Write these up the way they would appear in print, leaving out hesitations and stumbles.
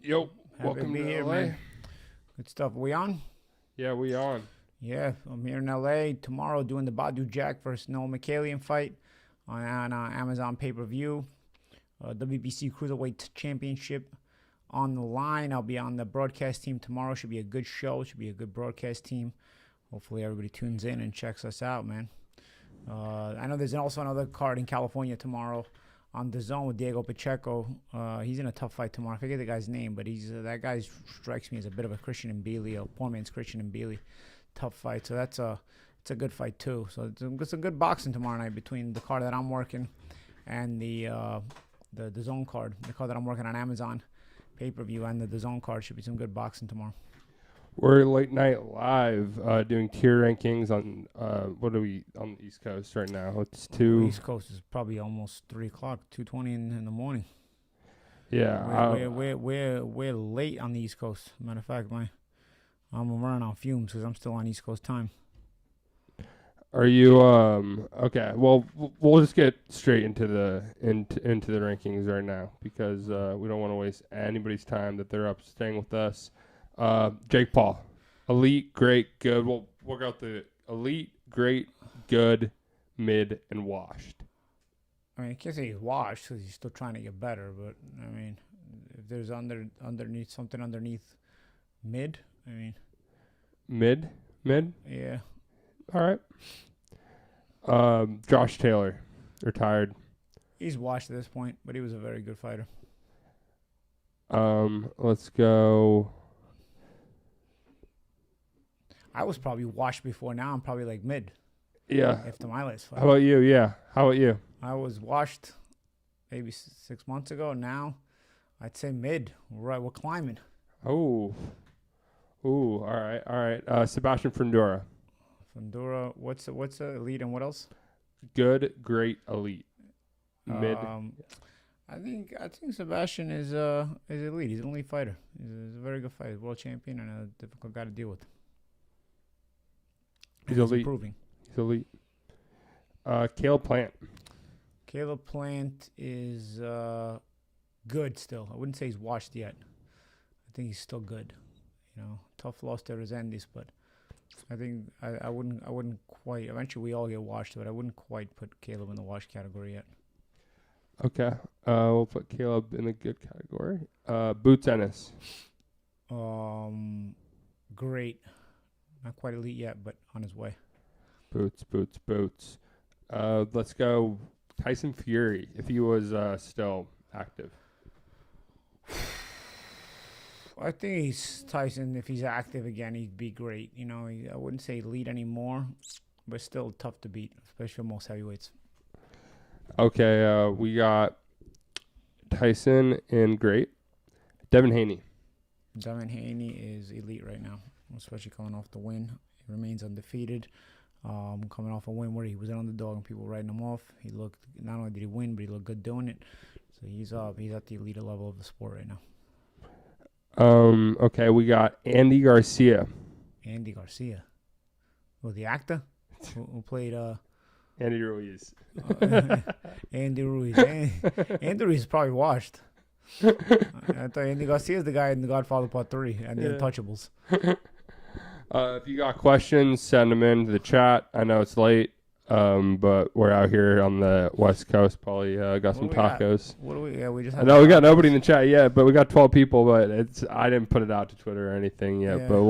Yo, Happy welcome to be to here, LA. man. Good stuff. We on? Yeah, we on. Yeah, I'm here in LA tomorrow doing the Badu Jack versus Noah McKalian fight on Amazon pay-per-view. WBC Cruiserweight Championship on the line. I'll be on the broadcast team tomorrow. Should be a good show. Should be a good broadcast team. Hopefully everybody tunes in and checks us out, man. I know there's also another card in California tomorrow on the zone with Diego Pacheco. He's in a tough fight tomorrow. I forget the guy's name, but he's that guy strikes me as a bit of a Christian Mbili, a poor man's Christian Mbili. Tough fight. So it's a good fight too. So it's a good boxing tomorrow night between the card that I'm working and the zone card. The card that I'm working on Amazon pay-per-view and the zone card. Should be some good boxing tomorrow. We're late night live doing tier rankings on what are we on the East Coast right now? It's The 2. East Coast is probably almost 3 o'clock, 2:20 in the morning. Yeah. We're late on the East Coast. Matter of fact, I'm running on fumes because I'm still on East Coast time. Are you okay? Well, we'll just get straight into the into the rankings right now because we don't want to waste anybody's time that they're up staying with us. Jake Paul, elite, great, good. We'll go with the elite, great, good, mid, and washed. I mean, I can't say he's washed because he's still trying to get better. But I mean, if there's underneath something underneath mid, I mean, Mid, yeah. all right. Josh Taylor, retired. He's washed at this point, but he was a very good fighter. Let's go. I was probably washed before. Now I'm probably like mid Yeah. after my last fight. How about you? Yeah. How about you? I was washed maybe 6 months ago. Now I'd say mid. Right, we're climbing. Oh. Ooh. All right. Sebastian Fundora. Fundora, what's the elite and what else? Good, great, elite. Mid. I think Sebastian is elite. He's an elite fighter. He's a very good fighter. He's world champion and a difficult guy to deal with. He's elite. Improving. He's elite. Caleb Plant. Caleb Plant is good still. I wouldn't say he's washed yet. I think he's still good. You know, tough loss to Resendez, but I think I wouldn't quite. Eventually, we all get washed, but I wouldn't quite put Caleb in the wash category yet. Okay. We'll put Caleb in the good category. Boots Ennis. Great. Not quite elite yet, but on his way. Boots. Let's go Tyson Fury, if he was still active. I think Tyson, if he's active again, he'd be great. You know, I wouldn't say elite anymore, but still tough to beat, especially for most heavyweights. Okay, we got Tyson in great. Devin Haney. Devin Haney is elite right now, especially coming off the win. He remains undefeated. Coming off a win where he was an underdog and people were writing him off. He looked, not only did he win, but he looked good doing it. So he's at the elite level of the sport right now. Okay, we got Andy Garcia. Andy Garcia. Oh, the actor who played Andy Ruiz. Andy Ruiz. Andy Ruiz is probably washed. I thought Andy Garcia is the guy in The Godfather Part 3 and The Untouchables. If you got questions, send them into the chat. I know it's late, but we're out here on the West Coast. Paulie got some tacos. What do we? Yeah, we just. I know we got nobody in the chat yet, but we got 12 people. But I didn't put it out to Twitter or anything yet. Yeah. But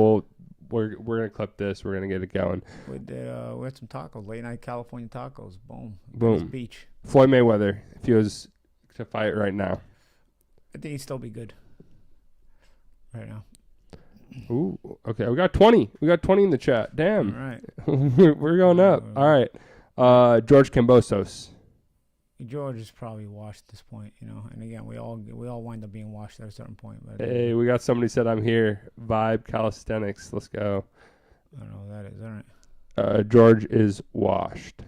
we're gonna clip this. We're gonna get it going. We had some tacos, late night California tacos. Boom. Boom. Venice Beach. Floyd Mayweather, if he was to fight right now. I think he'd still be good. Right now. Ooh, okay. We got 20. We got 20 in the chat. Damn. All right. We're going up. All right. George Kambosos. George is probably washed at this point, you know. And again, we all wind up being washed at a certain point. But Hey, we got somebody said I'm here. Vibe calisthenics. Let's go. I don't know what that is. All right. George is washed.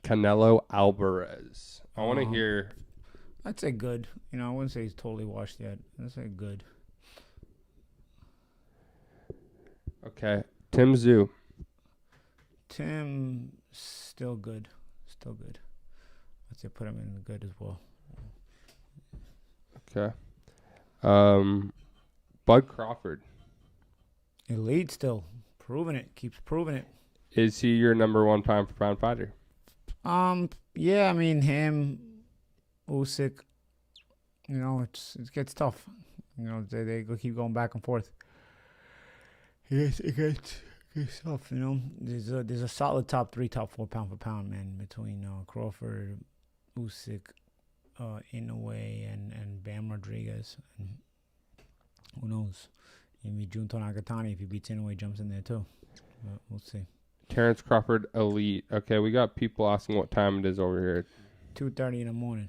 Canelo Alvarez. I want to hear. I'd say good. You know, I wouldn't say he's totally washed yet. I'd say good. Okay. Tim Zhu. Tim, still good. Still good. I'd say put him in good as well. Okay. Bud Crawford. Elite still. Proving it. Keeps proving it. Is he your number 1 pound for pound fighter? Yeah, I mean, him, Usyk, it gets tough. They keep going back and forth. It gets tough, There's a solid top 3, top 4 pound for pound, man, between Crawford, Usyk, Inoue, and Bam Rodriguez. And who knows? Maybe Junto Nagatani, if he beats Inoue, jumps in there too. But we'll see. Terrence Crawford, elite. Okay, we got people asking what time it is over here. 2:30 in the morning.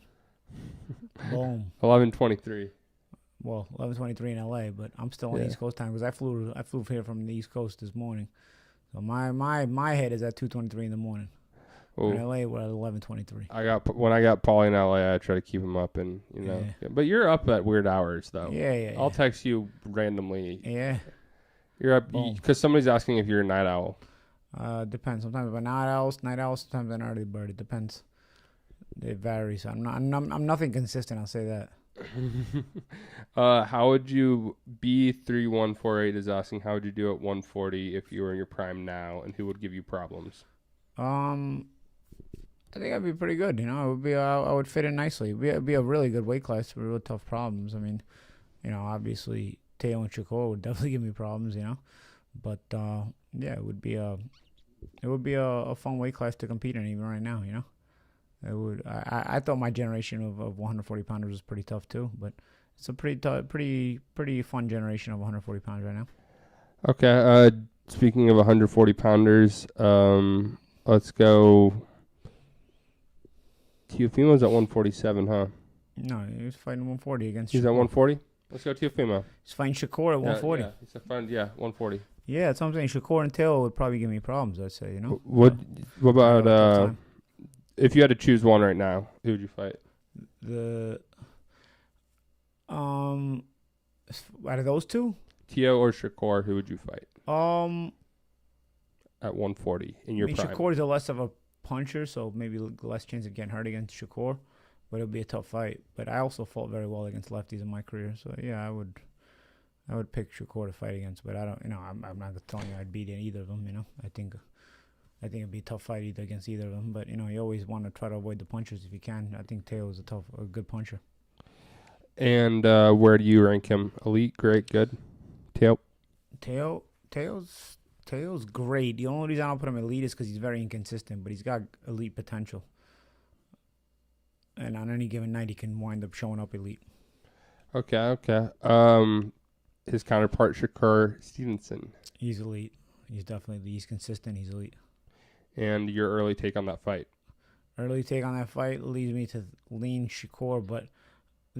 Boom. 11:23. Well, 11:23 in LA, but I'm still on East Coast time because I flew here from the East Coast this morning. So my head is at 2:23 in the morning. Ooh. In LA, we're at 11:23. When I got Paulie in LA, I try to keep him up, and Yeah. But you're up at weird hours though. Yeah. I'll text you randomly. Yeah. You're up because somebody's asking if you're a night owl. Depends. Sometimes I'm a night owl. Sometimes I'm an early bird. It depends. It varies. I'm nothing consistent. I'll say that. How would you B3148 is asking how would you do at 140 if you were in your prime now, and who would give you problems? I think I'd be pretty good. It would be. I would fit in nicely. It'd be a really good weight class for real tough problems. I mean, obviously Teo and Shakur would definitely give me problems. But yeah, it would be a fun weight class to compete in even right now. It would. I thought my generation of 140 pounders was pretty tough too, but it's a pretty fun generation of 140 pounders right now. Okay. Speaking of 140 pounders, let's go. Teofimo's at 147, huh? No, he was fighting 140 against. He's Shakur. at 140. Let's go Teofimo. He's fighting Shakur at 140. Yeah, he's a friend. Yeah, 140. Yeah, that's what I'm saying. Shakur and Teo would probably give me problems. I'd say. What about if you had to choose one right now, who would you fight? Out of those two, Teo or Shakur, who would you fight? At 140 in your prime. Shakur's a less of a puncher, so maybe less chance of getting hurt against Shakur, but it'll be a tough fight. But I also fought very well against lefties in my career, so yeah, I would pick Shakur to fight against. But I don't, I'm not telling you I'd beat either of them. I think it'd be a tough fight against either of them. But you always want to try to avoid the punchers if you can. I think Teo is a good puncher. And where do you rank him? Elite, great, good. Teo's great. The only reason I don't put him elite is because he's very inconsistent, but he's got elite potential. And on any given night, he can wind up showing up elite. Okay. His counterpart, Shakur Stevenson. He's elite. He's consistent. He's elite. And your early take on that fight? Early take on that fight leads me to lean Shakur, but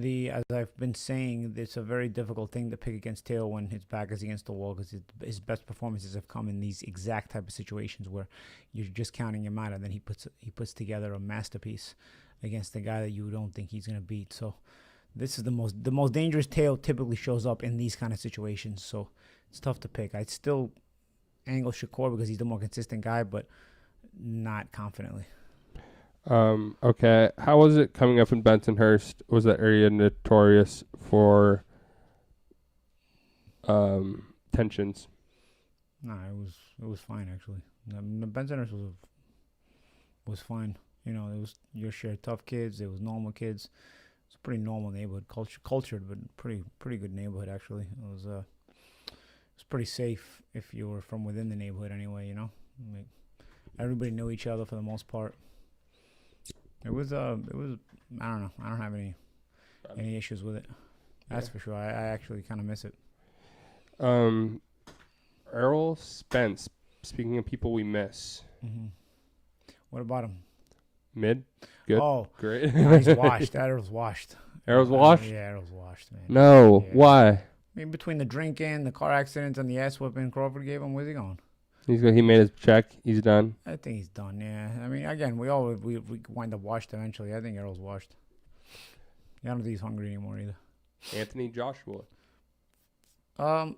as I've been saying, it's a very difficult thing to pick against Teo when his back is against the wall because his best performances have come in these exact type of situations where you're just counting him out, and then he puts together a masterpiece against the guy that you don't think he's going to beat. So this is the most dangerous. Teo typically shows up in these kind of situations, so it's tough to pick. I'd still angle Shakur because he's the more consistent guy, but not confidently. Okay. How was it coming up in Bensonhurst? Was that area notorious for tensions? No, it was fine actually. Bensonhurst was fine. It was your share of tough kids. It was normal kids. It's a pretty normal neighborhood, cultured, but pretty good neighborhood actually. It was pretty safe if you were from within the neighborhood anyway. Everybody knew each other for the most part. It was I don't know. I don't have any issues with it. That's for sure. I actually kind of miss it. Errol Spence. Speaking of people we miss. Mm-hmm. What about him? Mid. Good. Oh, great. He's washed. Errol's washed. Errol's washed? Yeah, Errol's washed, man. No. Yeah. Why? I mean, between the drinking, the car accidents, and the ass whipping Crawford gave him, where's he going? He made his check. He's done. I think he's done. Yeah. I mean, again, we wind up washed eventually. I think Errol's washed. I don't think he's hungry anymore either. Anthony Joshua.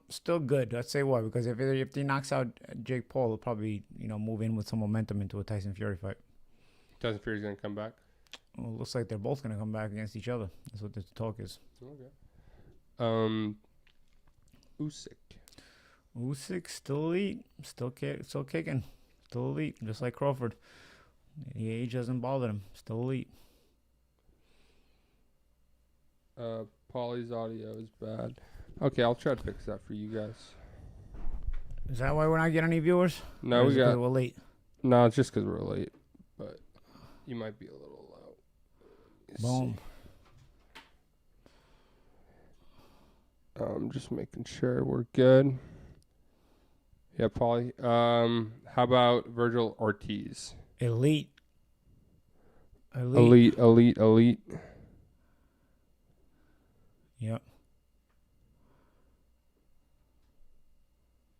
Still good. I'd say why, because if he knocks out Jake Paul, he'll probably move in with some momentum into a Tyson Fury fight. Tyson Fury's gonna come back. Well, it looks like they're both gonna come back against each other. That's what the talk is. Usyk. Usyk still elite, still kicking, still elite, just like Crawford. The age doesn't bother him. Still elite. Paulie's audio is bad. Okay, I'll try to fix that for you guys. Is that why we're not getting any viewers? No, Or we is it 'cause got. we're late. No, it's just because we're late. But you might be a little low. Let's Boom. see. Just making sure we're good. Yeah, Paulie. How about Virgil Ortiz? Elite. Elite. Yep.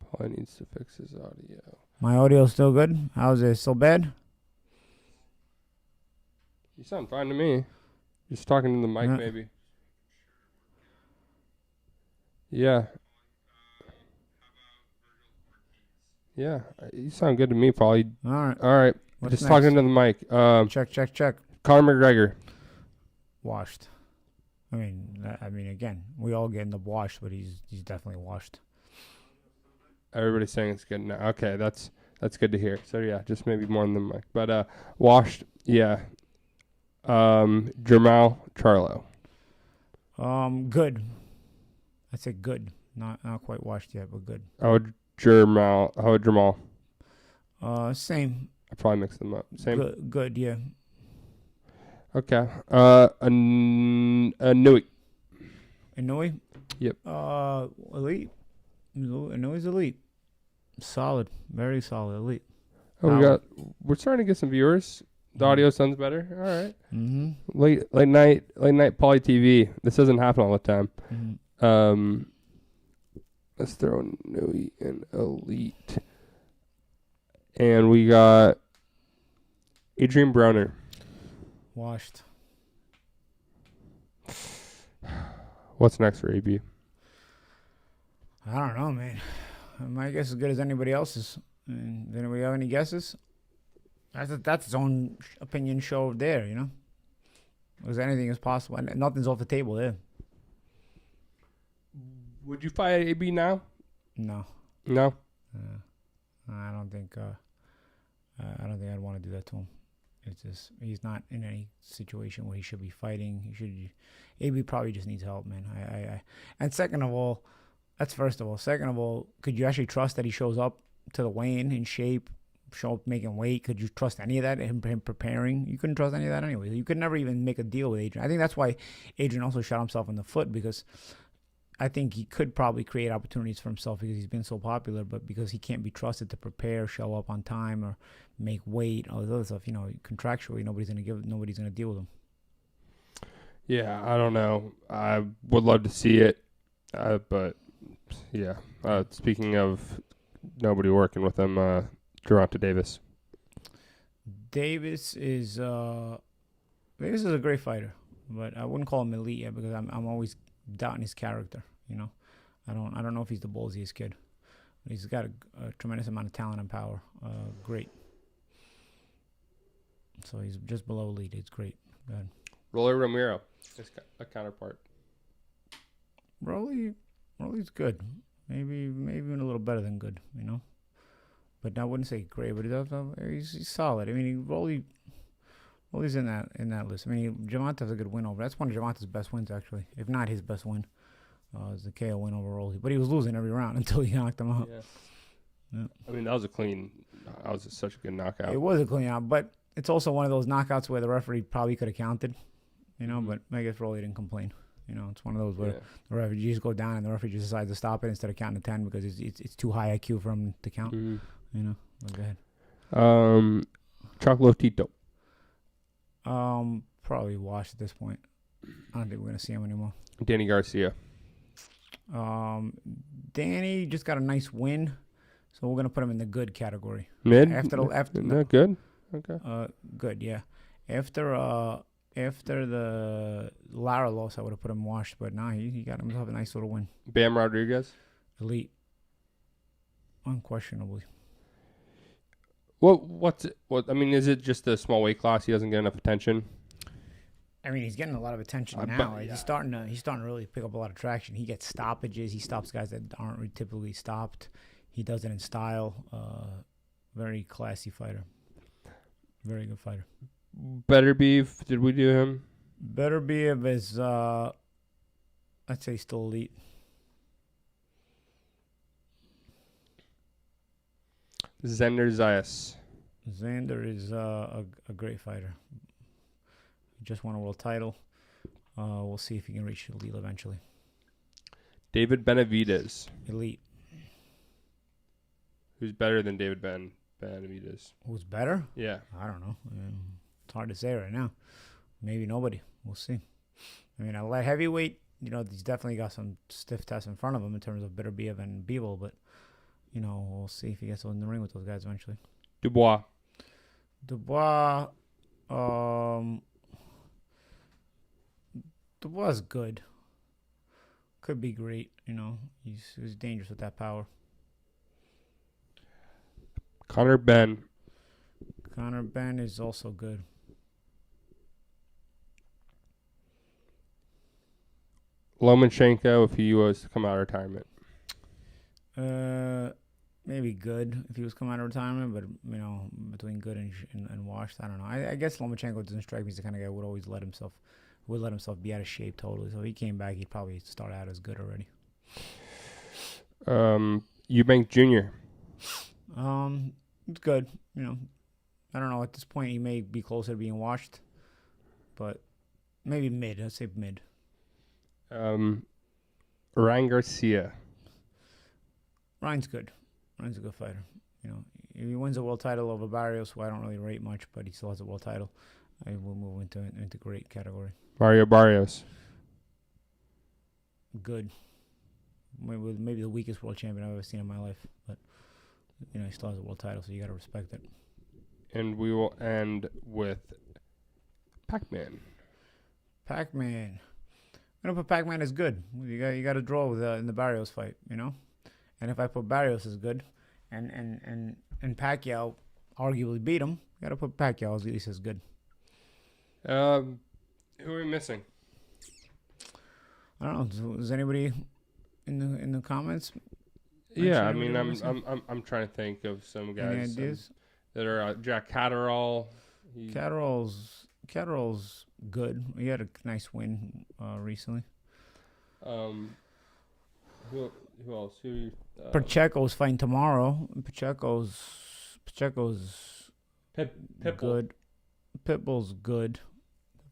Paulie needs to fix his audio. My audio still good? How's it? Still bad? You sound fine to me. Just talking to the mic, Yeah. maybe. Yeah. Yeah, you sound good to me, Paulie. All right. All right, What's just next? talking to the mic. Check. Conor McGregor. Washed. I mean, again, we all get in the washed, but he's definitely washed. Everybody's saying it's good now. Okay, that's good to hear. So yeah, just maybe more than the mic, but washed. Yeah. Jermall Charlo. Good. I'd say good. Not quite washed yet, but good. How would Jermall? Same. I probably mixed them up. Same. Good. Yeah. Okay. Nui. Inouye? Yep. Elite. Inouye's elite. Solid. Very solid. Elite. Oh, we're starting to get some viewers. The audio sounds better. All right. Mm-hmm. Late night Paulie TV. This doesn't happen all the time. Mm-hmm. Let's throw Nui in elite. And we got Adrian Browner. Washed. What's next for AB? I don't know, man. My guess is as good as anybody else's. Does anybody have any guesses? That's its own opinion show there, you know? Because anything is possible. And nothing's off the table there. Would you fight AB now? No. No? I don't think I'd want to do that to him. It's just he's not in any situation where he should be fighting. AB probably just needs help, man. And second of all, that's first of all. Second of all, could you actually trust that he shows up to the weigh-in in shape, show up making weight? Could you trust any of that? Him preparing? You couldn't trust any of that anyway. You could never even make a deal with Adrian. I think that's why Adrian also shot himself in the foot, because I think he could probably create opportunities for himself because he's been so popular, but because he can't be trusted to prepare, show up on time, or make weight, all this other stuff, you know, contractually, nobody's gonna deal with him. Yeah, I don't know. I would love to see it, but yeah. Speaking of nobody working with him, Gervonta Davis. Davis is a great fighter, but I wouldn't call him elite yet because I'm always doubting his character. You know, I don't know if he's the ballsiest kid. He's got a tremendous amount of talent and power. Great. So he's just below elite. It's great. Go ahead. Rolly Romero, his a counterpart. Rolly's good. Maybe even a little better than good. You know, but I wouldn't say great. But he's solid. I mean, Rolly's in that list. I mean, Gervonta's a good win over. That's one of Gervonta's best wins, actually, if not his best win. It was the KO win over Rolly, but he was losing every round until he knocked him out. Yeah. I mean, that was such a good knockout. It was a clean out, but it's also one of those knockouts where the referee probably could have counted, you know, but I guess Rolly didn't complain. You know, it's one of those where the referee just go down and the referee just decides to stop it instead of counting to 10 because it's too high IQ for him to count. Mm-hmm. You know, but go ahead. Chocolatito. Probably washed at this point. I don't think we're gonna see him anymore. Danny Garcia. Danny just got a nice win, so we're gonna put him in the good category. Mid. No, good. Okay. Good. Yeah. After the Lara loss, I would have put him washed, but nah, he got himself a nice little win. Bam Rodriguez. Elite. Unquestionably. What I mean, is it just a small weight class? He doesn't get enough attention. I mean, he's getting a lot of attention now. He's starting to really pick up a lot of traction. He gets stoppages. He stops guys that aren't typically stopped. He does it in style. Very classy fighter. Very good fighter. Better Beef, did we do him? Better Beef is, I'd say, still elite. Xander Zayas. Xander is a great fighter. He just won a world title. We'll see if he can reach elite eventually. David Benavidez. Elite. Who's better than David Benavidez? Who's better? Yeah. I don't know. It's hard to say right now. Maybe nobody. We'll see. I mean, a light heavyweight, he's definitely got some stiff tests in front of him in terms of Beterbiev and Bivol, but, we'll see if he gets in the ring with those guys eventually. Dubois. Dubois is good. Could be great, He's dangerous with that power. Conor Benn. Conor Benn is also good. Lomachenko, if he was to come out of retirement. Maybe good if he was coming out of retirement, but between good and washed, I don't know. I guess Lomachenko doesn't strike me as the kind of guy who would always let himself be out of shape totally. So if he came back, he'd probably start out as good already. Eubank Jr. It's good. I don't know. At this point, he may be closer to being washed, but maybe mid. I'd say mid. Ryan Garcia. Ryan's good. Ryan's a good fighter. If he wins a world title over Barrios, who I don't really rate much, but he still has a world title, I will move into great category. Mario Barrios. Good. Maybe the weakest world champion I've ever seen in my life, but he still has a world title, so you got to respect it. And we will end with Pac-Man. Pac-Man. Pac-Man is good. You got to draw with in the Barrios fight, And if I put Barrios as good, and Pacquiao arguably beat him, you got to put Pacquiao at least as good. Who are we missing? I don't know. Is anybody in the comments? Yeah, I mean, I'm trying to think of some guys. Any ideas? That are Jack Catterall. Catterall's good. He had a nice win recently. Who else? Pacheco's fighting tomorrow. Pacheco's Pitbull. good. Pitbull's good.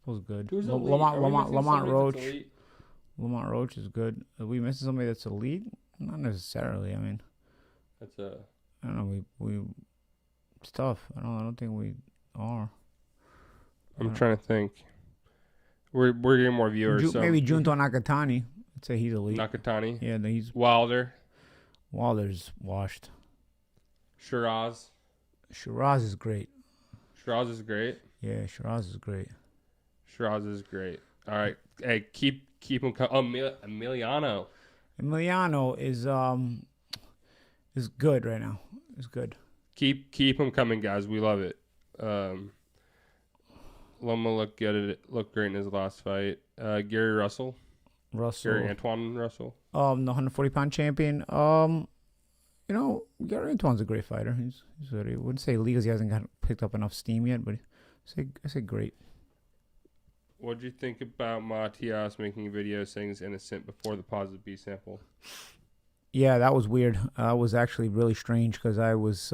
Who's Lamont Roach. Lamont Roach is good. Are we missing somebody that's elite? Not necessarily. I mean, I don't know. We it's tough. I don't think we are. I'm trying to think. We're getting more viewers. Maybe Junto Nakatani. I'd say he's elite. Nakatani. Yeah, he's Wilder's washed. Shiraz is great. Shiraz is great. Yeah, Shiraz is great. All right. Hey, keep him coming. Emiliano is good right now. Is good. Keep him coming, guys. We love it. Loma looked great in his last fight. Gary Antoine Russell. The 140-pound champion. Gary Antoine's a great fighter. He's I wouldn't say elite because he hasn't picked up enough steam yet, but I say great. What did you think about Matias making a video saying he's innocent before the positive B sample? Yeah, that was weird. It was actually really strange because I was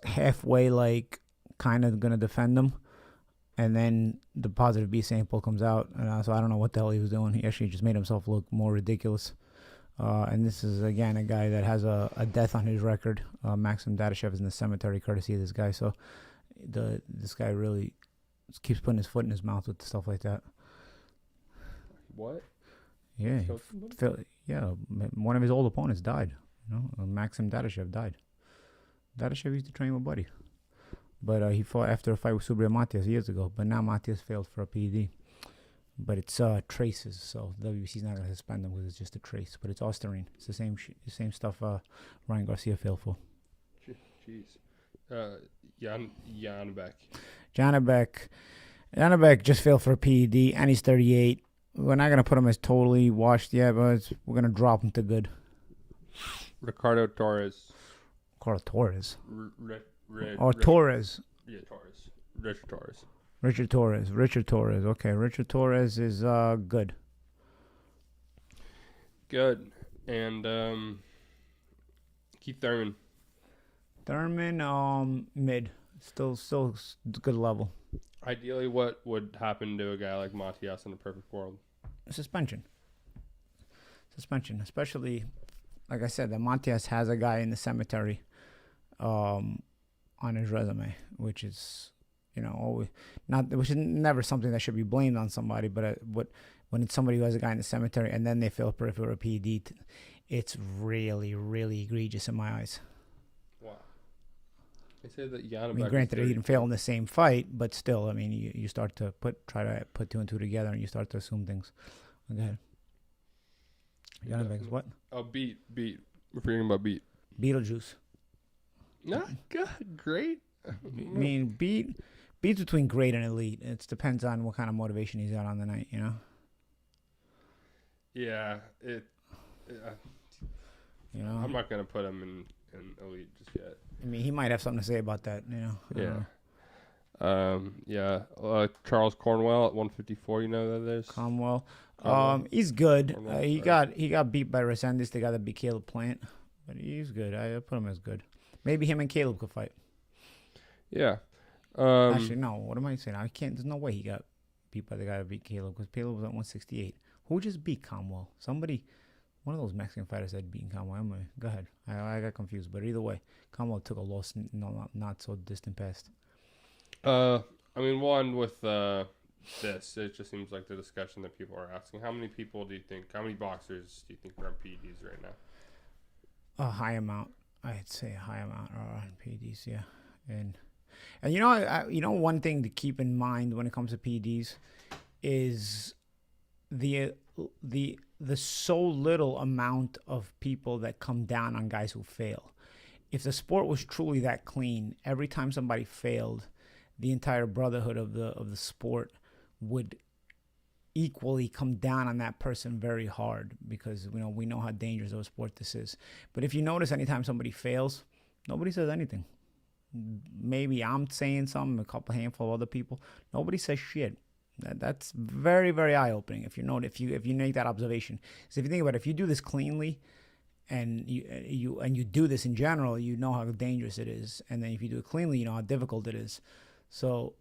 halfway kind of gonna defend him, and then the positive B sample comes out, and so I don't know what the hell he was doing. He actually just made himself look more ridiculous. And this is again a guy that has a death on his record. Maxim Dadashev is in the cemetery courtesy of this guy. So this guy really keeps putting his foot in his mouth with stuff like that. What? Yeah, one of his old opponents died. Maxim Dadashev died. Dadashev used to train with Buddy, but he fought after a fight with Subriel Matias years ago. But now Matias failed for a PED. But it's traces, so WBC's not gonna suspend him because it's just a trace. But it's Osterine. It's the same stuff. Ryan Garcia failed for. Jeez. Janabek. Janabek just failed for a PED, and he's 38. We're not going to put him as totally washed yet, but we're going to drop him to good. Ricardo Torres. Carl Torres. Or Torres. Yeah, Torres. Richard Torres. Richard Torres. Okay, Richard Torres is good. Good. And Keith Thurman. Mid. Still good level. Ideally, what would happen to a guy like Matias in a perfect world? Suspension, especially, like I said, that Matias has a guy in the cemetery on his resume, which is, always which is never something that should be blamed on somebody, but when it's somebody who has a guy in the cemetery and then they fail for a PED, it's really, really egregious in my eyes. Wow. They say that Janabek. I mean, granted, he didn't fail in the same fight, but still, I mean, you start to try to put two and two together, and you start to assume things. Go ahead. Janabek's what? Oh, beat. We're forgetting about beat. Beetlejuice. Not good. Great. I mean, beat's between great and elite. It depends on what kind of motivation he's got on the night, Yeah. I'm not gonna put him in elite just yet. I mean, he might have something to say about that, Yeah. Charles Cornwell at 154. You know that there's Cornwell. He's good. He got beat by Resendez. They got to beat Caleb Plant, but he's good. I put him as good. Maybe him and Caleb could fight. Yeah. Actually, no. What am I saying? I can't. There's no way he got beat by the guy that beat Caleb, because Caleb was at 168. Who just beat Cornwell? Somebody. One of those Mexican fighters had beaten Cornwell. Anyway, go ahead. I got confused, but either way, Cornwell took a loss not so distant past. I mean, one with this, it just seems like the discussion that people are asking. How many boxers do you think are on PEDs right now? A high amount. I'd say a high amount are on PEDs, yeah. And one thing to keep in mind when it comes to PEDs is the so little amount of people that come down on guys who fail. If the sport was truly that clean, every time somebody failed, the entire brotherhood of the sport would equally come down on that person very hard, because we know how dangerous of a sport this is. But if you notice, anytime somebody fails, nobody says anything. Maybe I'm saying something, a handful of other people. Nobody says shit. That's very, very eye-opening if you make that observation. So if you think about it, if you do this cleanly, and you do this in general, you know how dangerous it is. And then if you do it cleanly, you know how difficult it is. So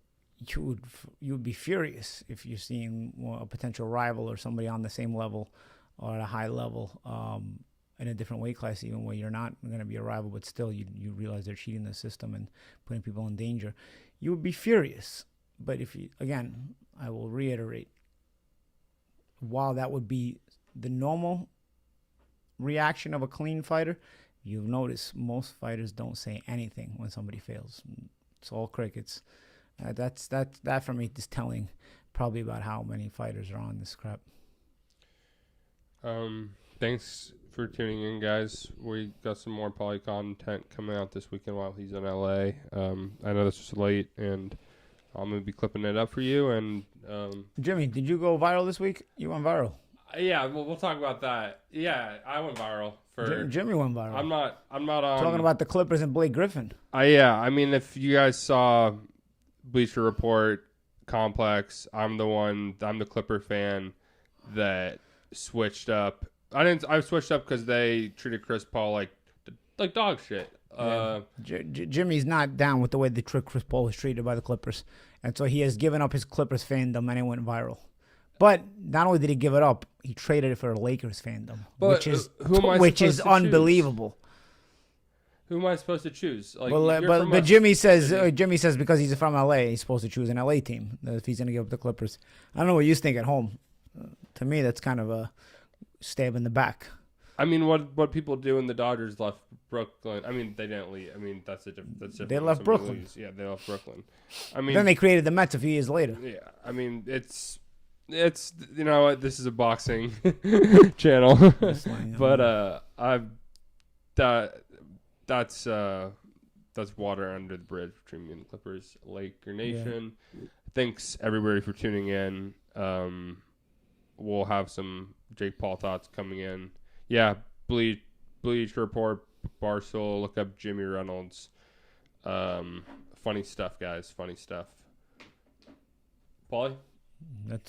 you would be furious if you're seeing a potential rival or somebody on the same level or at a high level in a different weight class, even where you're not going to be a rival, but still you realize they're cheating the system and putting people in danger. You would be furious. But again, I will reiterate, while that would be the normal reaction of a clean fighter, you'll notice most fighters don't say anything when somebody fails. It's all crickets. That for me is telling probably about how many fighters are on this crap. Thanks for tuning in, guys. We got some more Paulie content coming out this weekend while he's in LA. I know this was late, and I'm going to be clipping it up for you. And Jimmy, did you go viral this week? You went viral. Yeah, we'll talk about that. Yeah, I went viral for Jimmy went viral. I'm not on talking about the Clippers and Blake Griffin. Yeah, I mean, if you guys saw Bleacher Report, Complex, I'm the Clipper fan that switched up. I switched up because they treated Chris Paul like dog shit. Yeah. Jimmy's not down with the way Chris Paul was treated by the Clippers, and so he has given up his Clippers fandom, and it went viral. But not only did he give it up, he traded it for a Lakers fandom, but which is unbelievable. Who am I supposed to choose? But Jimmy says because he's from LA, he's supposed to choose an LA team if he's going to give up the Clippers. I don't know what you think at home. To me, that's kind of a stab in the back. I mean, what people do when the Dodgers left Brooklyn. I mean, they didn't leave. I mean, that's different. They left Brooklyn. Yeah, they left Brooklyn. I mean, then they created the Mets a few years later. Yeah, I mean, it's this is a boxing channel, but that's water under the bridge between me and the Clippers. Laker Nation, thanks everybody for tuning in. We'll have some Jake Paul thoughts coming in. Yeah, Bleach Report, Barstool. Look up Jimmy Reynolds. Funny stuff, guys. Funny stuff. Paulie? That's